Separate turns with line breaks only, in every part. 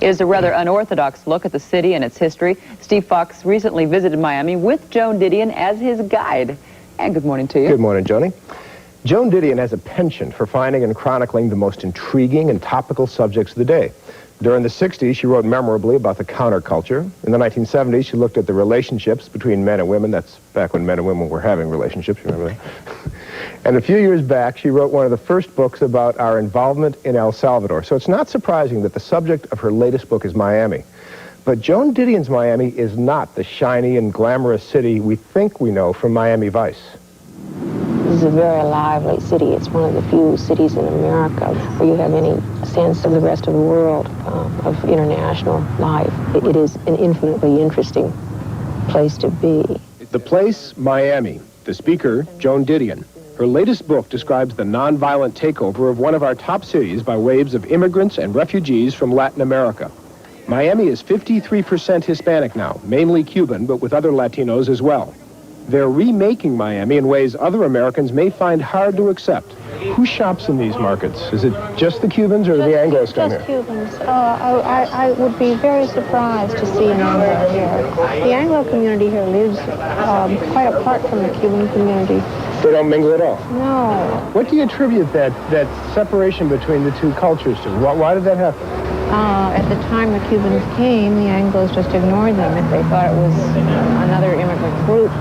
It is a rather unorthodox look at the city and its history. Steve Fox recently visited Miami with Joan Didion as his guide. And good morning to you.
Good morning, Joni. Joan Didion has a penchant for finding and chronicling the most intriguing and topical subjects of the day. During the 60s, she wrote memorably about the counterculture. In the 1970s, she looked at the relationships between men and women. That's back when men and women were having relationships, remember that? And a few years back, she wrote one of the first books about our involvement in El Salvador. So it's not surprising that the subject of her latest book is Miami. But Joan Didion's Miami is not the shiny and glamorous city we think we know from Miami Vice.
This is a very lively city. It's one of the few cities in America where you have any sense of the rest of the world, of international life. It is an infinitely interesting place to be.
The place, Miami. The speaker, Joan Didion. Her latest book describes the nonviolent takeover of one of our top cities by waves of immigrants and refugees from Latin America. Miami is 53% Hispanic now, mainly Cuban, but with other Latinos as well. They're remaking Miami in ways other Americans may find hard to accept. Who shops in these markets? Is it just the Cubans or the Anglos down here?
Just Cubans. I would be very surprised to see an Anglo here. The Anglo community here lives quite apart from the Cuban community.
They don't mingle at all?
No.
What do you attribute that separation between the two cultures to? Why did that happen?
At the time the Cubans came, the Anglos just ignored them. If they thought it was another immigrant group,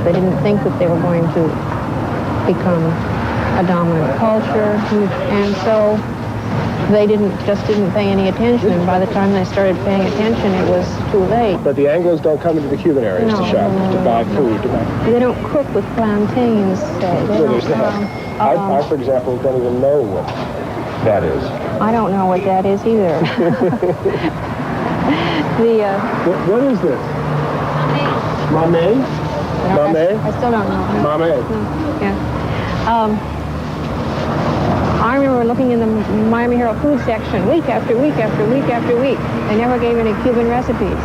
they didn't think that they were going to become a dominant culture, and so they just didn't pay any attention. And by the time they started paying attention, it was too late.
But the Anglos don't come into the Cuban areas to shop, to buy food, to buy...
They don't cook with plantains, say.
I, for example, don't even know what that is.
I don't know what that is either.
What is this? Mame? Mame?
I still don't know.
Mame?
No. Yeah. I remember looking in the Miami Herald food section week after week after week after week. They never gave any Cuban recipes.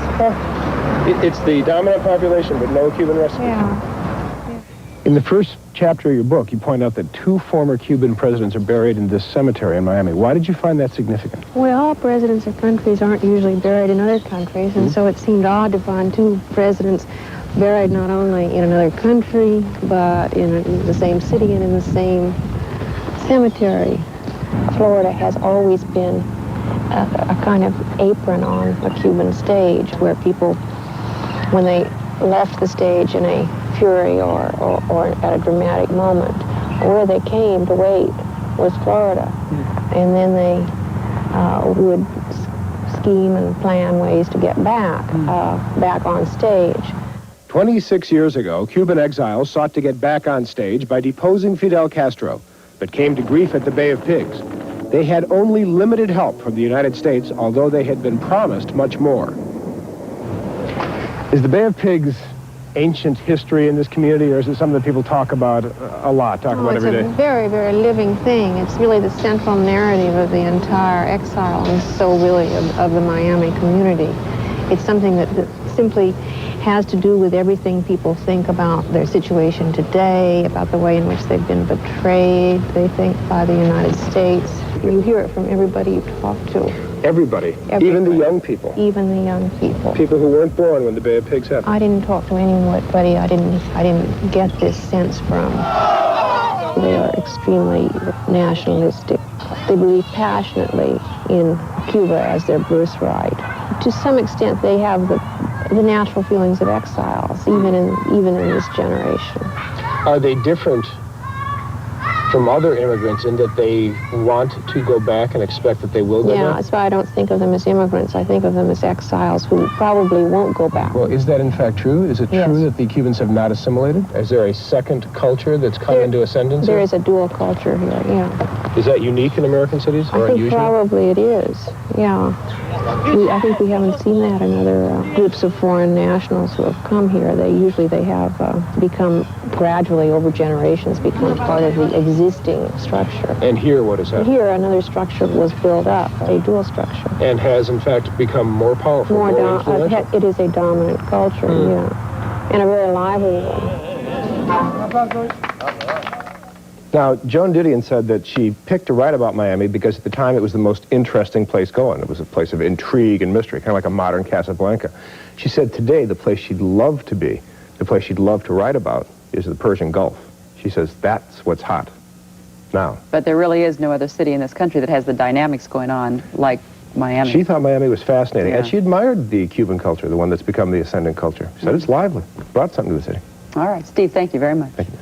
It's the dominant population, but no Cuban recipes.
Yeah.
In the first chapter of your book, you point out that 2 former Cuban presidents are buried in this cemetery in Miami. Why did you find that significant?
Well, presidents of countries aren't usually buried in other countries, and so it seemed odd to find 2 presidents buried not only in another country, but in the same city and in the same cemetery. Florida has always been a kind of apron on a Cuban stage where people, when they left the stage in a fury or at a dramatic moment, where they came to wait was Florida. And then they would scheme and plan ways to get back on stage.
26 years ago, Cuban exiles sought to get back on stage by deposing Fidel Castro, but came to grief at the Bay of Pigs. They had only limited help from the United States, although they had been promised much more. Is the Bay of Pigs ancient history in this community, or is it something that people talk about a lot, talk about every day?
It's a very, very living thing. It's really the central narrative of the entire exile, and so really of the Miami community. It's something that simply has to do with everything people think about their situation today, about the way in which they've been betrayed, they think, by the United States. You hear it from everybody you talk to.
Everybody. Even the young people.
Even the young people.
People who weren't born when the Bay of Pigs happened.
I didn't talk to anybody I didn't get this sense from. They are extremely nationalistic. They believe passionately in Cuba as their birthright. To some extent, they have the natural feelings of exiles, even in this generation.
Are they different from other immigrants in that they want to go back and expect that they will go back?
Yeah, that's why I don't think of them as immigrants. I think of them as exiles who probably won't go back.
Well, is that in fact true? Is it true that the Cubans have not assimilated? Is there a second culture that's come into ascendance?
There is a dual culture here, yeah.
Is that unique in American cities, or
I think
unusual?
Probably it is, yeah. I think we haven't seen that in other groups of foreign nationals who have come here. They have become gradually, over generations, become part of the existing structure.
And here, what has happened?
Here, another structure was built up, a dual structure.
And has, in fact, become more powerful, more influential?
It is a dominant culture, yeah. And a very lively one.
Now, Joan Didion said that she picked to write about Miami because at the time it was the most interesting place going. It was a place of intrigue and mystery, kind of like a modern Casablanca. She said today the place she'd love to be, the place she'd love to write about, is the Persian Gulf. She says that's what's hot now.
But there really is no other city in this country that has the dynamics going on like Miami.
She thought Miami was fascinating,
Yeah.
and she admired the Cuban culture, the one that's become the ascendant culture. She said it's lively, brought something to the city.
All right, Steve, thank you very much.
Thank you.